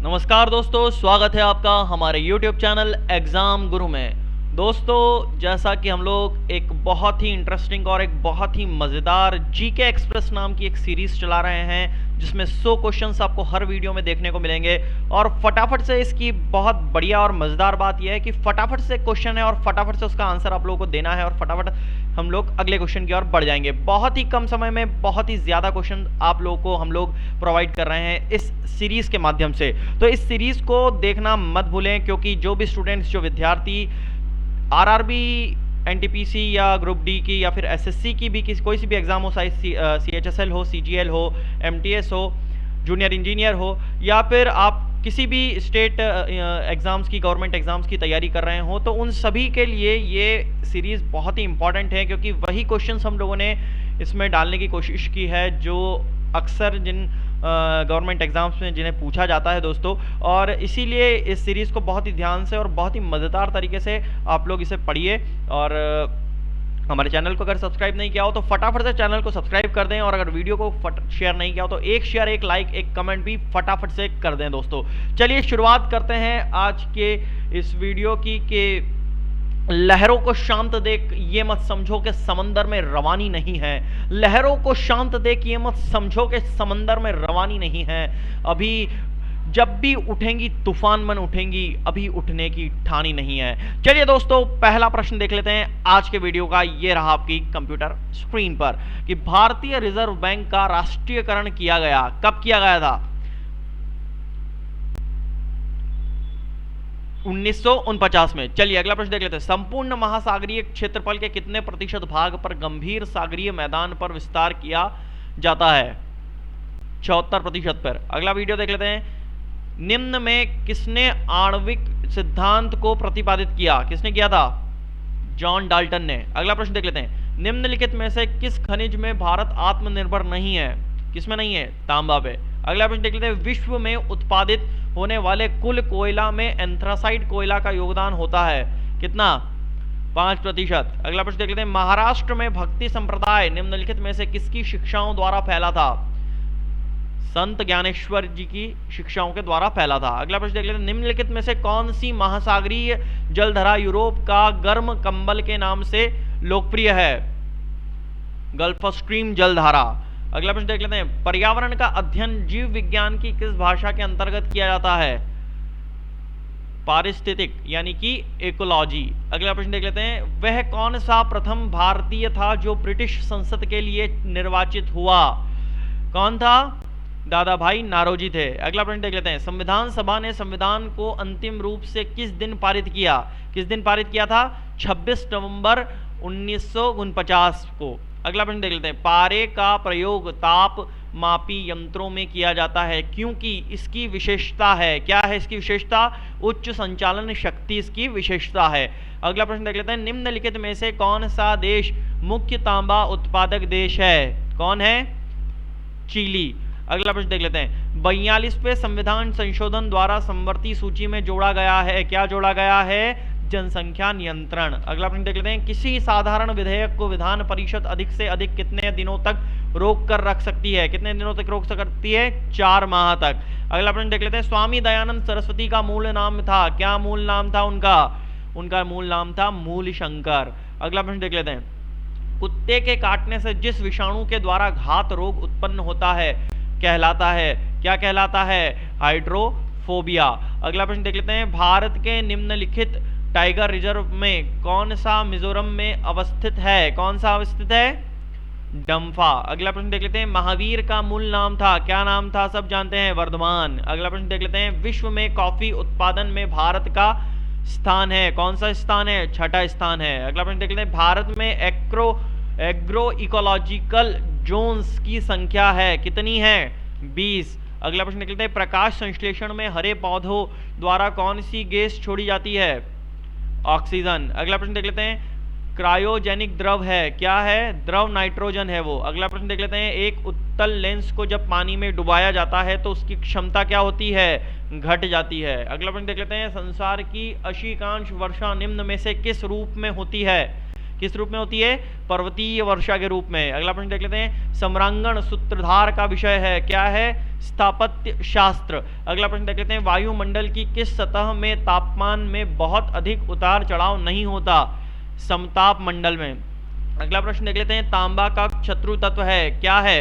नमस्कार दोस्तों, स्वागत है आपका हमारे YouTube चैनल एग्ज़ाम गुरु में। दोस्तों, जैसा कि हम लोग एक बहुत ही इंटरेस्टिंग और एक बहुत ही मज़ेदार जीके एक्सप्रेस नाम की एक सीरीज़ चला रहे हैं, जिसमें 100 क्वेश्चंस आपको हर वीडियो में देखने को मिलेंगे। और फटाफट से इसकी बहुत बढ़िया और मज़ेदार बात यह है कि फटाफट से क्वेश्चन है और फटाफट से उसका आंसर आप लोगों को देना है और फटाफट हम लोग अगले क्वेश्चन की ओर बढ़ जाएंगे। बहुत ही कम समय में बहुत ही ज़्यादा क्वेश्चन आप लोगों को हम लोग प्रोवाइड कर रहे हैं इस सीरीज़ के माध्यम से। तो इस सीरीज़ को देखना मत भूलें, क्योंकि जो भी स्टूडेंट्स, जो विद्यार्थी आरआरबी, एनटीपीसी या ग्रुप डी की या फिर एसएससी की भी कोई सी भी एग्जाम हो, चाहे सीएचएसएल हो, सीजीएल हो, एमटीएस हो, जूनियर इंजीनियर हो, या फिर आप किसी भी स्टेट एग्ज़ाम्स की, गवर्नमेंट एग्ज़ाम्स की तैयारी कर रहे हो, तो उन सभी के लिए ये सीरीज़ बहुत ही इंपॉर्टेंट है, क्योंकि वही क्वेश्चंस हम लोगों ने इसमें डालने की कोशिश की है जो अक्सर जिन गवर्नमेंट एग्ज़ाम्स में जिन्हें पूछा जाता है दोस्तों। और इसीलिए इस सीरीज़ को बहुत ही ध्यान से और बहुत ही मज़ेदार तरीके से आप लोग इसे पढ़िए। और हमारे चैनल को अगर सब्सक्राइब नहीं किया हो तो फटाफट से चैनल को सब्सक्राइब कर दें, और अगर वीडियो को शेयर नहीं किया हो तो एक शेयर, एक लाइक, एक कमेंट भी फटाफट से कर दें दोस्तों। चलिए शुरुआत करते हैं आज के इस वीडियो की। कि लहरों को शांत देख ये मत समझो कि समंदर में रवानी नहीं है। लहरों को शांत देख ये मत समझो कि समंदर में रवानी नहीं है। अभी जब भी उठेंगी तूफान बन उठेंगी, अभी उठने की ठानी नहीं है। चलिए दोस्तों, पहला प्रश्न देख लेते हैं आज के वीडियो का। ये रहा आपकी कंप्यूटर स्क्रीन पर कि भारतीय रिजर्व बैंक का राष्ट्रीयकरण किया गया, कब किया गया था? 1949 में। चलिए अगला प्रश्न देख लेते हैं। संपूर्ण महासागरीय क्षेत्रफल के कितने प्रतिशत भाग पर गंभीर सागरीय मैदान पर विस्तार किया जाता है? 74% पर। अगला वीडियो देख लेते हैं। निम्न में किसने आणविक सिद्धांत को प्रतिपादित किया? किसने किया था? जॉन डाल्टन ने। अगला प्रश्न देख लेते हैं। निम्नलिखित में से किस खनिज में भारत आत्मनिर्भर नहीं है? किसमें नहीं है? तांबा पे। अगला प्रश्न देख लेते हैं। विश्व में उत्पादित होने वाले कुल कोयला में एंथ्रासाइट कोयला का योगदान होता है कितना? 5%। अगला प्रश्न देख लेते हैं। महाराष्ट्र में भक्ति संप्रदाय निम्नलिखित में से किसकी शिक्षाओं द्वारा फैला था? संत ज्ञानेश्वर जी की शिक्षाओं के द्वारा फैला था। अगला प्रश्न देख लेते हैं। निम्नलिखित में से कौन सी महासागरीय जलधारा यूरोप का गर्म कंबल के नाम से लोकप्रिय है? गल्फ स्ट्रीम जलधारा। अगला प्रश्न देख लेते हैं। पर्यावरण का अध्ययन जीव विज्ञान की किस भाषा के अंतर्गत किया जाता है? पारिस्थितिक यानी कि इकोलॉजी। अगला प्रश्न देख लेते हैं। वह कौन सा प्रथम भारतीय था जो ब्रिटिश संसद के लिए निर्वाचित हुआ? कौन था? दादा भाई नारोजी थे। अगला प्रश्न देख लेते हैं। संविधान सभा ने संविधान को अंतिम रूप से किस दिन पारित किया? किस दिन पारित किया था? 26 नवंबर 1949 को। अगला प्रश्न देख लेते हैं। पारे का प्रयोग ताप मापी यंत्रों में किया जाता है क्योंकि इसकी विशेषता है, क्या है इसकी विशेषता? उच्च संचालन शक्ति इसकी विशेषता है। अगला प्रश्न देख लेते हैं। निम्नलिखित में से कौन सा देश मुख्य तांबा उत्पादक देश है? कौन है? चिली। अगला प्रश्न देख लेते हैं। 42वें संविधान संशोधन द्वारा समवर्ती सूची में जोड़ा गया है, क्या जोड़ा गया है? जनसंख्या नियंत्रण। अगला प्रश्न देख लेते हैं। किसी साधारण विधेयक को विधान परिषद अधिक से अधिक कितने दिनों तक रोक कर रख सकती है? कितने दिनों तक रोक सकती है? 4 माह तक। अगला प्रश्न देख लेते हैं। स्वामी दयानंद सरस्वती का मूल नाम था, क्या मूल नाम था उनका? उनका मूल नाम था मूल शंकर। अगला प्रश्न देख लेते हैं। कुत्ते के काटने से जिस विषाणु के द्वारा घात रोग उत्पन्न होता है कहलाता है, क्या कहलाता है? हाइड्रोफोबिया। अगला प्रश्न देख लेते हैं। भारत के निम्नलिखित टाइगर रिजर्व में कौन सा मिजोरम में अवस्थित है? कौन सा अवस्थित है? डम्फा। अगला प्रश्न देख लेते हैं। महावीर का मूल नाम था, क्या नाम था? सब जानते हैं, वर्धमान। अगला प्रश्न देख लेते हैं। विश्व में कॉफी उत्पादन में भारत का स्थान है, कौन सा स्थान है? 6ठा स्थान है। अगला प्रश्न देख लेते हैं। भारत में एग्रो इकोलॉजिकल जोन्स की संख्या है, कितनी है? 20। अगला प्रश्न देख लेते हैं। प्रकाश संश्लेषण में हरे पौधों द्वारा कौन सी गैस छोड़ी जाती है? ऑक्सीजन। अगला प्रश्न देख लेते हैं। क्रायोजेनिक द्रव है, क्या है? द्रव नाइट्रोजन है वो। अगला प्रश्न देख लेते हैं। एक उत्तल लेंस को जब पानी में डुबाया जाता है तो उसकी क्षमता क्या होती है? घट जाती है। अगला प्रश्न देख लेते हैं। संसार की 80% वर्षा निम्न में से किस रूप में होती है? किस रूप में होती है? पर्वतीय वर्षा के रूप में। अगला प्रश्न देख लेते हैं, सम्रांगण सूत्रधार का विषय है, क्या है? स्थापत्य शास्त्र। अगला प्रश्न देख लेते हैं, वायुमंडल की किस सतह में तापमान में बहुत अधिक उतार चढ़ाव नहीं होता? समताप मंडल में। अगला प्रश्न देख लेते हैं, तांबा का शत्रु तत्व है, क्या है?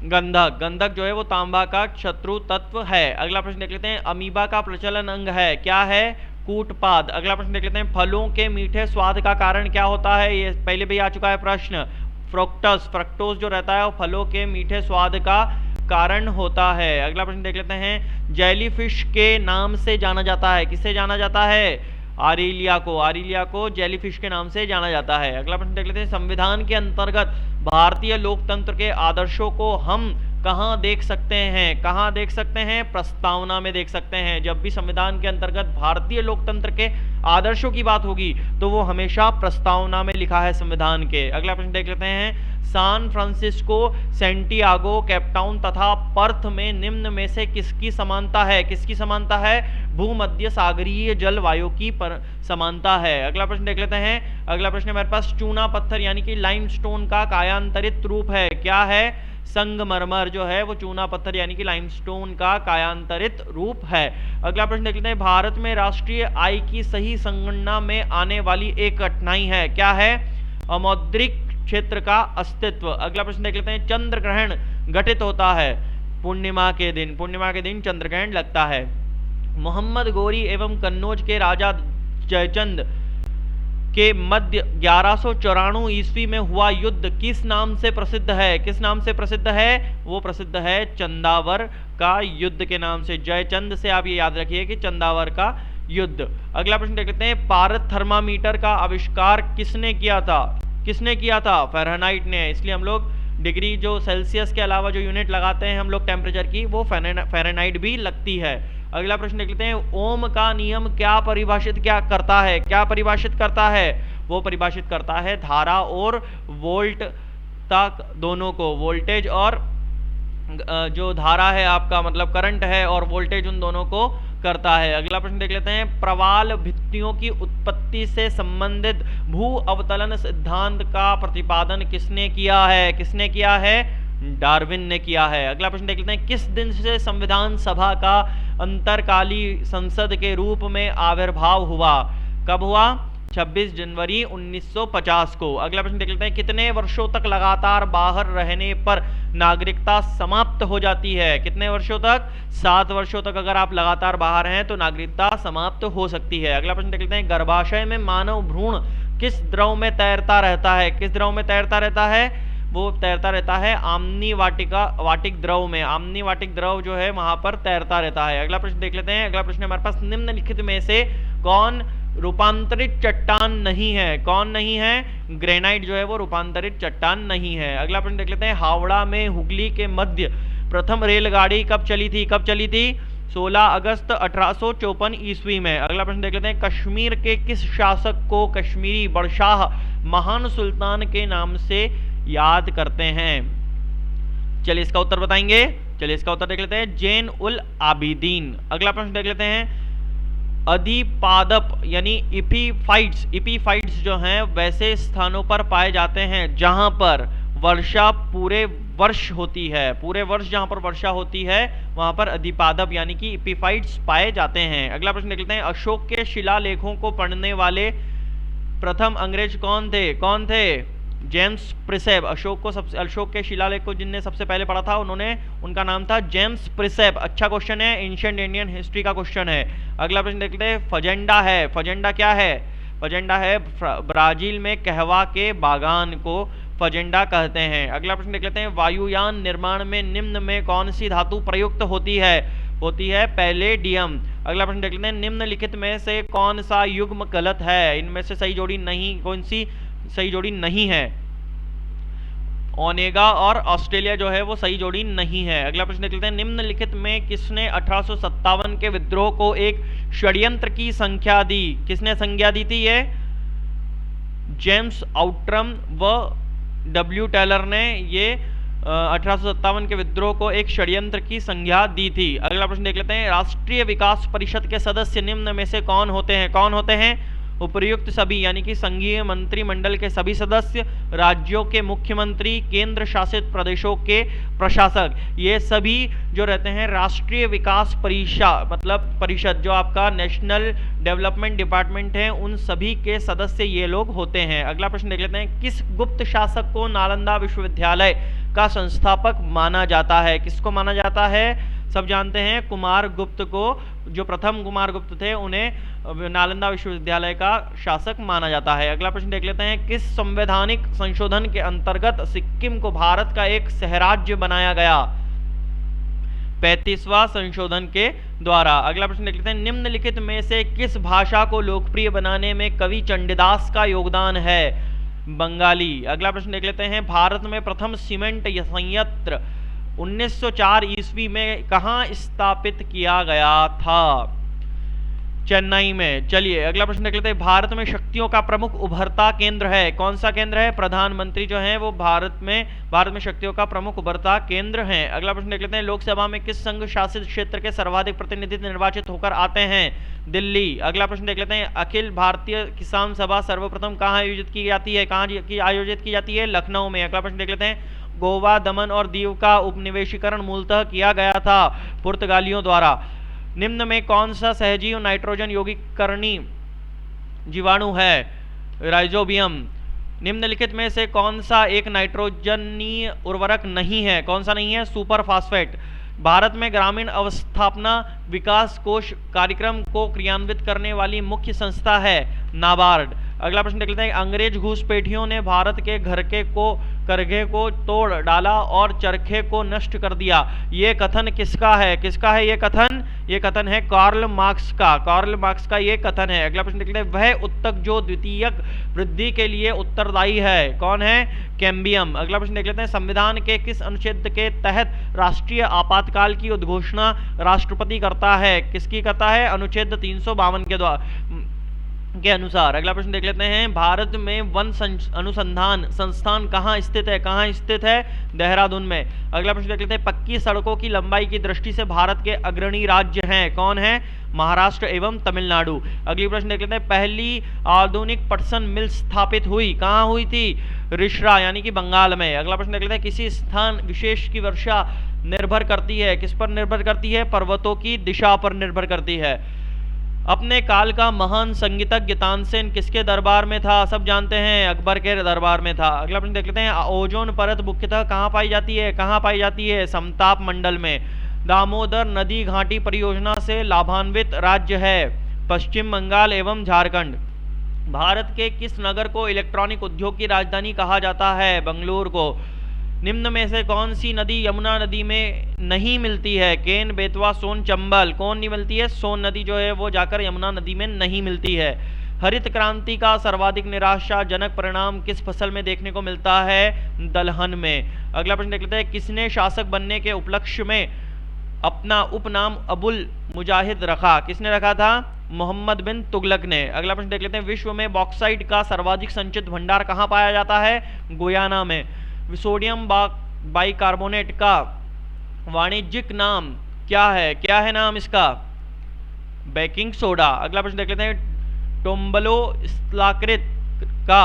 गंधक। गंधक जो है वो तांबा का शत्रु तत्व है। अगला प्रश्न देख लेते हैं, अमीबा का प्रचलन अंग है, क्या है? कूटपाद। अगला प्रश्न देख लेते हैं, फलों के मीठे स्वाद का कारण क्या होता है? ये पहले भी आ चुका है प्रश्न। फ्रुक्टोस। फ्रक्टोज जो रहता है वो फलों के मीठे स्वाद का कारण होता है। अगला प्रश्न देख लेते हैं, जेलीफिश के नाम से जाना जाता है, किससे जाना जाता है? आरिलिया को। आरिलिया को जेलीफिश के नाम से जाना जाता है। अगला प्रश्न देख लेते हैं, संविधान के अंतर्गत भारतीय लोकतंत्र के आदर्शों को हम कहाँ देख सकते हैं? कहाँ देख सकते हैं? प्रस्तावना में देख सकते हैं। जब भी संविधान के अंतर्गत भारतीय लोकतंत्र के आदर्शों की बात होगी तो वो हमेशा प्रस्तावना में लिखा है संविधान के। अगला प्रश्न देख लेते हैं, सैन फ्रांसिस्को, सेंटियागो, केपटाउन तथा पर्थ में निम्न में से किसकी समानता है? किसकी समानता है? भूमध्य सागरीय जलवायु की समानता है। अगला प्रश्न देख लेते हैं, अगला प्रश्न हमारे पास चूना पत्थर यानी कि लाइमस्टोन का कायांतरित रूप है, क्या है? संगमरमर जो है वो चूना पत्थर यानी कि लाइमस्टोन का कायांतरित रूप है। अगला प्रश्न देख लेते हैं, भारत में राष्ट्रीय आय की सही संगणना में आने वाली एक कठिनाई है, क्या है? अमौद्रिक क्षेत्र का अस्तित्व। अगला प्रश्न देख लेते हैं, चंद्र ग्रहण घटित होता है पूर्णिमा के दिन। पूर्णिमा के दिन चंद्र ग्रहण लगता है। मोहम्मद गोरी एवं कन्नौज के राजा जयचंद के मध्य 1194 ईस्वी में हुआ युद्ध किस नाम से प्रसिद्ध है? किस नाम से प्रसिद्ध है? वो प्रसिद्ध है चंदावर का युद्ध के नाम से। जयचंद से आप ये याद रखिए कि चंदावर का युद्ध। अगला प्रश्न देख लेते हैं, पारद थर्मामीटर का आविष्कार किसने किया था? किसने किया था? फ़ारेनहाइट ने। इसलिए हम लोग डिग्री जो सेल्सियस के अलावा जो यूनिट लगाते हैं हम लोग टेम्परेचर की, वो फ़ारेनहाइट भी लगती है। अगला प्रश्न देख लेते हैं, ओम का नियम क्या परिभाषित क्या करता है? क्या परिभाषित करता है? वो परिभाषित करता है धारा और वोल्ट तक दोनों को। वोल्टेज और जो धारा है आपका मतलब करंट है और वोल्टेज उन दोनों को करता है। अगला प्रश्न देख लेते हैं, प्रवाल भित्तियों की उत्पत्ति से संबंधित भू अवतलन सिद्धांत का प्रतिपादन किसने किया है? किसने किया है? डार्विन ने किया है। अगला प्रश्न देख लेते हैं, किस दिन से संविधान सभा का अंतरकालीन संसद के रूप में आविर्भाव हुआ? कब हुआ? 26 जनवरी 1950 को। अगला प्रश्न देख लेते हैं, कितने वर्षों तक लगातार बाहर रहने पर नागरिकता समाप्त हो जाती है? कितने वर्षों तक? 7 वर्षों तक अगर आप लगातार बाहर हैं तो नागरिकता समाप्त हो सकती है। अगला प्रश्न देख लेते हैं, गर्भाशय में मानव भ्रूण किस द्रव में तैरता रहता है? किस द्रव में तैरता रहता है? वो तैरता रहता है आम्नी वाटिक द्रव में। आम्नी वाटिक द्रव जो है वहां पर तैरता रहता है। अगला प्रश्न देख लेते हैं, अगला प्रश्न हमारे पास, निम्नलिखित में से कौन रूपांतरित चट्टान नहीं है? कौन नहीं है? ग्रेनाइट जो है वो रूपांतरित चट्टान नहीं है। अगला प्रश्न देख लेते हैं, हावड़ा में हुगली के मध्य प्रथम रेलगाड़ी कब चली थी? कब चली थी? 16 अगस्त 1854 ईस्वी में। अगला प्रश्न देख लेते हैं, कश्मीर के किस शासक को कश्मीरी बड़शाह महान सुल्तान के नाम से याद करते हैं? चलिए इसका उत्तर बताएंगे। चलिए इसका उत्तर देख लेते हैं, जैन उल आबिदीन। अगला प्रश्न देख लेते हैं, अधिपादप यानी इपीफाइट्स। इपीफाइट्स जो हैं वैसे स्थानों पर पाए जाते हैं जहां पर वर्षा पूरे वर्ष होती है। पूरे वर्ष जहां पर वर्षा होती है वहां पर अधिपादप यानी कि इपीफाइट्स पाए जाते हैं। अगला प्रश्न देख लेते हैं, अशोक के शिलालेखों को पढ़ने वाले प्रथम अंग्रेज कौन थे? कौन थे? जेम्स प्रिसेप। अशोक के शिलालेख को जिनने सबसे पहले पढ़ा था उनका नाम था जेम्स प्रिसेप। अच्छा क्वेश्चन है, एंशिएंट इंडियन हिस्ट्री का क्वेश्चन है। अगला प्रश्न देखते हैं, फजेंडा है। फजेंडा क्या है? फजेंडा है ब्राजील में कहवा के बागान को फजेंडा कहते हैं। अगला प्रश्न देख लेते हैं, वायुयान निर्माण में निम्न में कौन सी धातु प्रयुक्त होती है? होती है पैलेडियम। अगला प्रश्न देख लेते हैं, निम्नलिखित में से कौन सा युग्म गलत है? इनमें से सही जोड़ी नहीं, कौन सी सही जोड़ी नहीं है? ओनेगा और ऑस्ट्रेलिया जो है वो सही जोड़ी नहीं है। अगला प्रश्न देख लेते हैं, निम्नलिखित में किसने 1857 के विद्रोह को एक षड्यंत्र की संख्या दी? किसने संज्ञा दी थी? ये जेम्स आउट्रम व डब्ल्यू टेलर ने ये 1857 के विद्रोह को एक षड्यंत्र की संज्ञा दी थी। अगला प्रश्न देख लेते हैं, राष्ट्रीय विकास परिषद के सदस्य निम्न में से कौन होते हैं? कौन होते हैं? उपर्युक्त सभी यानी कि संघीय मंत्रिमंडल के सभी सदस्य, राज्यों के मुख्यमंत्री, केंद्र शासित प्रदेशों के प्रशासक, ये सभी जो रहते हैं राष्ट्रीय विकास परिषद मतलब परिषद जो आपका नेशनल डेवलपमेंट डिपार्टमेंट है, उन सभी के सदस्य ये लोग होते हैं। अगला प्रश्न देख लेते हैं, किस गुप्त शासक को नालंदा विश्वविद्यालय का संस्थापक माना जाता है? किसको माना जाता है? सब जानते हैं कुमार गुप्त को, जो प्रथम कुमार गुप्त थे उन्हें नालंदा विश्वविद्यालय का शासक माना जाता है। अगला प्रश्न देख लेते हैं, किस संवैधानिक संशोधन के अंतर्गत सिक्किम को भारत का एक सहराज्य बनाया गया? 35वां संशोधन के द्वारा। अगला प्रश्न देख लेते हैं, निम्नलिखित में से किस भाषा को लोकप्रिय बनाने में कवि चंडीदास का योगदान है? बंगाली। अगला प्रश्न देख लेते हैं, भारत में प्रथम सीमेंट संयंत्र 1904 ईस्वी में कहाँ स्थापित किया गया था? चेन्नई में। चलिए अगला प्रश्न देख लेते हैं, भारत में शक्तियों का प्रमुख उभरता केंद्र है? कौन सा केंद्र है? प्रधानमंत्री जो है वो भारत में शक्तियों का प्रमुख उभरता केंद्र है। अगला प्रश्न देख लेते हैं, लोकसभा में किस संघ शासित क्षेत्र के सर्वाधिक प्रतिनिधि निर्वाचित होकर आते हैं? दिल्ली। अगला प्रश्न देख लेते हैं, अखिल भारतीय किसान सभा सर्वप्रथम कहाँ आयोजित की जाती है? आयोजित की जाती है? लखनऊ में। अगला प्रश्न देख लेते हैं, गोवा, दमन और दीव का उपनिवेशीकरण मूलतः किया गया था पुर्तगालियों द्वारा। निम्न में कौन सा सहजीव नाइट्रोजन यौगिककरणीय जीवाणु है? राइजोबियम। निम्नलिखित में से कौन सा एक नाइट्रोजनीय उर्वरक नहीं है? कौन सा नहीं है? Super phosphate. भारत में ग्रामीण अवस्थापना विकास कोष कार्यक्रम को क्रियान्वित करने वाली मुख्य संस्था है नाबार्ड। अगला प्रश्न देख लेते हैं, अंग्रेज घुसपैठियों ने भारत के करघे को तोड़ डाला और चरखे को नष्ट कर दिया। ये कथन किसका है? किसका है ये कथन? ये कथन है कार्ल मार्क्स का। कार्ल मार्क्स का ये कथन है। अगला प्रश्न देख लेते हैं, वह उत्तक जो द्वितीयक वृद्धि के लिए उत्तरदायी है कौन है? कैम्बियम। अगला प्रश्न देख लेते हैं, संविधान के किस अनुच्छेद के तहत राष्ट्रीय आपातकाल की उद्घोषणा राष्ट्रपति करता है? किसकी करता है? अनुच्छेद 352 के अनुसार। अगला प्रश्न देख लेते हैं, भारत में वन अनुसंधान संस्थान कहाँ स्थित है? कहाँ स्थित है? देहरादून में। अगला प्रश्न देख लेते हैं, पक्की सड़कों की लंबाई की दृष्टि से भारत के अग्रणी राज्य हैं कौन है? महाराष्ट्र एवं तमिलनाडु। अगली प्रश्न देख लेते हैं, पहली आधुनिक पटसन मिल स्थापित हुई कहाँ हुई थी? रिश्रा यानी कि बंगाल में। अगला प्रश्न देख लेते हैं, किसी स्थान विशेष की वर्षा निर्भर करती है? किस पर निर्भर करती है? पर्वतों की दिशा पर निर्भर करती है। अपने काल का महान संगीतज्ञ तानसेन किसके दरबार में था? सब जानते हैं अकबर के दरबार में था। अगला प्रश्न देख लेते हैं, ओजोन परत मुख्यतः कहाँ पाई जाती है? कहाँ पाई जाती है? समताप मंडल में। दामोदर नदी घाटी परियोजना से लाभान्वित राज्य है? पश्चिम बंगाल एवं झारखंड। भारत के किस नगर को इलेक्ट्रॉनिक उद्योग की राजधानी कहा जाता है? बंगलुरु को। निम्न में से कौन सी नदी यमुना नदी में नहीं मिलती है? केन, बेतवा, सोन, चंबल। कौन नहीं मिलती है? सोन नदी जो है वो जाकर यमुना नदी में नहीं मिलती है। हरित क्रांति का सर्वाधिक निराशाजनक परिणाम किस फसल में देखने को मिलता है? दलहन में। अगला प्रश्न देख लेते हैं, किसने शासक बनने के उपलक्ष्य में अपना उपनाम अबुल मुजाहिद रखा? किसने रखा था? मोहम्मद बिन तुगलक ने। अगला प्रश्न देख लेते हैं, विश्व में बॉक्साइट का सर्वाधिक संचित भंडार कहाँ पाया जाता है? गुयाना में। सोडियम बाइकार्बोनेट का वाणिज्यिक नाम क्या है? क्या है नाम इसका? Baking soda. अगला प्रश्न देख लेते हैं, टोम्बोलो स्थलाकृत का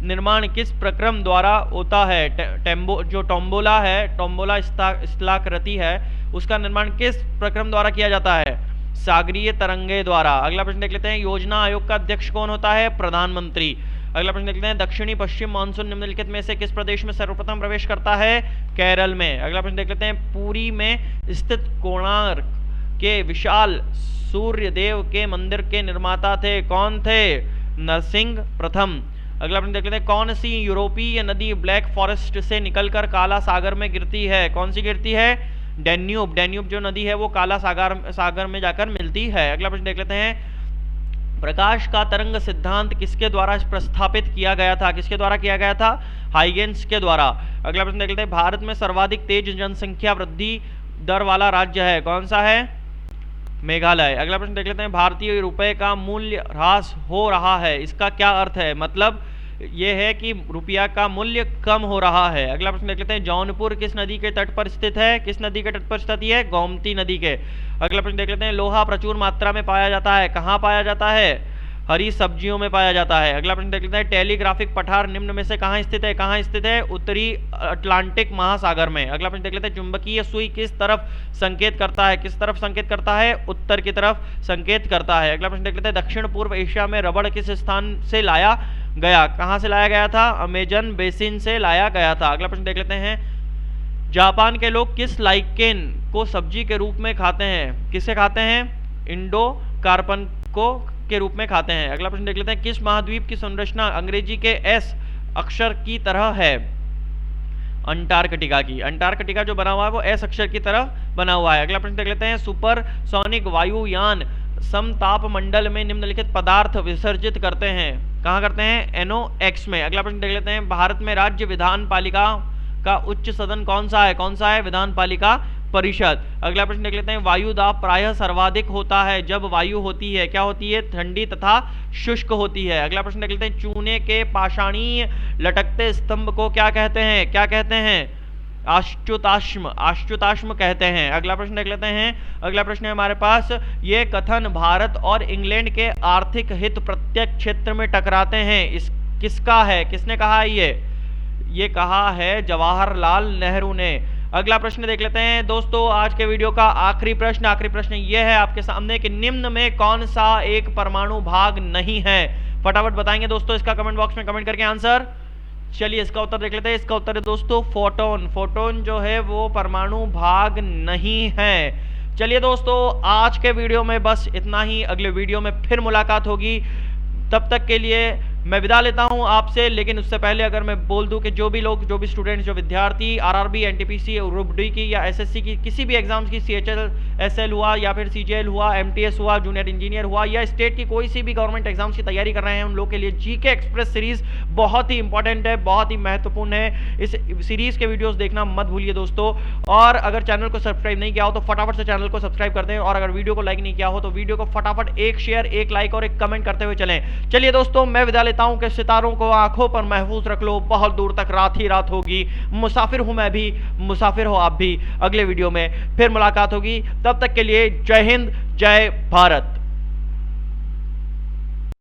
निर्माण किस प्रक्रम द्वारा होता है? जो टोम्बोला है, टोम्बोला स्थलाकृति है, उसका निर्माण किस प्रक्रम द्वारा किया जाता है? सागरीय तरंगे द्वारा। अगला प्रश्न देख लेते हैं, योजना आयोग का अध्यक्ष कौन होता है? प्रधानमंत्री। अगला प्रश्न देखते हैं, दक्षिणी पश्चिम मानसून निम्नलिखित में से किस प्रदेश में सर्वप्रथम प्रवेश करता है? केरल में। अगला प्रश्न देख लेते हैं, पुरी में स्थित कोणार्क के विशाल सूर्य देव के मंदिर के निर्माता थे कौन थे? नरसिंह प्रथम। अगला प्रश्न देख लेते हैं, कौन सी यूरोपीय नदी ब्लैक फॉरेस्ट से निकलकर काला सागर में गिरती है? कौन सी गिरती है? डैन्यूब। डैन्यूब जो नदी है वो काला सागर में जाकर मिलती है। अगला प्रश्न देख लेते हैं, प्रकाश का तरंग सिद्धांत किसके द्वारा प्रस्तावित किया गया था? किसके द्वारा किया गया था? हाइगेंस के द्वारा। अगला प्रश्न देख लेते हैं, भारत में सर्वाधिक तेज जनसंख्या वृद्धि दर वाला राज्य है कौन सा है? मेघालय। अगला प्रश्न देख लेते हैं, भारतीय रुपए का मूल्य ह्रास हो रहा है, इसका क्या अर्थ है? मतलब ये है कि रुपया का मूल्य कम हो रहा है। अगला प्रश्न देख लेते हैं, जौनपुर किस नदी के तट पर स्थित है? किस नदी के तट पर स्थित है? गोमती नदी के। अगला प्रश्न देख लेते हैं, लोहा प्रचुर मात्रा में पाया जाता है कहाँ पाया जाता है? हरी सब्जियों में पाया जाता है। अगला प्रश्न देख लेते हैं, टेलीग्राफिक पठार निम्न में से कहाँ स्थित है? कहाँ स्थित है? उत्तरी अटलांटिक महासागर में। अगला प्रश्न देख लेते हैं, चुंबकीय सुई किस तरफ संकेत करता है? किस तरफ संकेत करता है? उत्तर की तरफ संकेत करता है। अगला प्रश्न देख लेते हैं, दक्षिण पूर्व एशिया में रबड़ किस स्थान से लाया गया? कहाँ से लाया गया था? अमेजन बेसिन से लाया गया था। अगला प्रश्न देख लेते हैं, जापान के लोग किस लाइकेन को सब्जी के रूप में खाते हैं? किसे खाते हैं? इंडो कार्पन को के रूप में खाते हैं। अगला प्रश्न देख लेते हैं, किस महाद्वीप की संरचना अंग्रेजी के एस अक्षर की तरह है? अंटार्कटिका की। अंटार्कटिका जो बना हुआ है वो एस अक्षर की तरह बना हुआ है। अगला प्रश्न देख लेते हैं, सुपरसोनिक वायुयान समताप मंडल में निम्नलिखित पदार्थ विसर्जित करते हैं? कहाँ करते हैं? NOx में। अगला प्रश्न देख लेते हैं, भारत में राज्य विधान पालिका का उच्च सदन कौन सा है? कौन सा है? विधान पालिका परिषद। अगला प्रश्न देख लेते हैं, वायु दाब प्रायः सर्वाधिक होता है जब वायु होती है, क्या होती है? ठंडी तथा शुष्क होती है। अगला प्रश्न देख लेते हैं, चूने के पाषाणीय लटकते स्तंभ को क्या कहते हैं? क्या कहते हैं? आश्चुताश्म। आश्चुताश्म कहते हैं। अगला प्रश्न देख लेते हैं, अगला प्रश्न है हमारे पास, ये कथन भारत और इंग्लैंड के आर्थिक हित प्रत्येक क्षेत्र में टकराते हैं, इस किसका है? किसने कहा है ये कहा है जवाहरलाल नेहरू ने। अगला प्रश्न देख लेते हैं दोस्तों, आज के वीडियो का आखिरी प्रश्न ये है आपके सामने कि निम्न में कौन सा एक परमाणु भाग नहीं है? फटाफट बताएंगे दोस्तों इसका कमेंट बॉक्स में कमेंट करके आंसर। चलिए इसका उत्तर देख लेते हैं। इसका उत्तर है दोस्तों फोटोन। फोटोन जो है वो परमाणु भाग नहीं है। चलिए दोस्तों, आज के वीडियो में बस इतना ही। अगले वीडियो में फिर मुलाकात होगी। तब तक के लिए मैं विदा लेता हूं आपसे, लेकिन उससे पहले अगर मैं बोल दूं कि जो भी स्टूडेंट्स, जो विद्यार्थी आरआरबी, एनटीपीसी, ग्रुप डी की या एसएससी की किसी भी एग्जाम्स की, सीएचएल, एसएल हुआ या फिर सीजीएल हुआ, एमटीएस हुआ, जूनियर इंजीनियर हुआ, या स्टेट की कोई सी भी गवर्नमेंट एग्जाम्स की तैयारी कर रहे हैं, उन लोग के लिए जीके एक्सप्रेस सीरीज बहुत ही इंपॉर्टेंट है, बहुत ही महत्वपूर्ण है। इस सीरीज के वीडियोस देखना मत भूलिए दोस्तों। और अगर चैनल को सब्सक्राइब नहीं किया हो तो फटाफट से चैनल को सब्सक्राइब कर दें, और अगर वीडियो को लाइक नहीं किया हो तो वीडियो को फटाफट एक शेयर, एक लाइक और एक कमेंट करते हुए चलें। चलिए दोस्तों, मैं विदा लेता हूं कि सितारों को आंखों पर महफूज रख लो, बहुत दूर तक रात ही रात होगी। मुसाफिर हूं मैं भी, मुसाफिर हो आप भी। अगले वीडियो में फिर मुलाकात होगी, तब तक के लिए जय हिंद, जय भारत।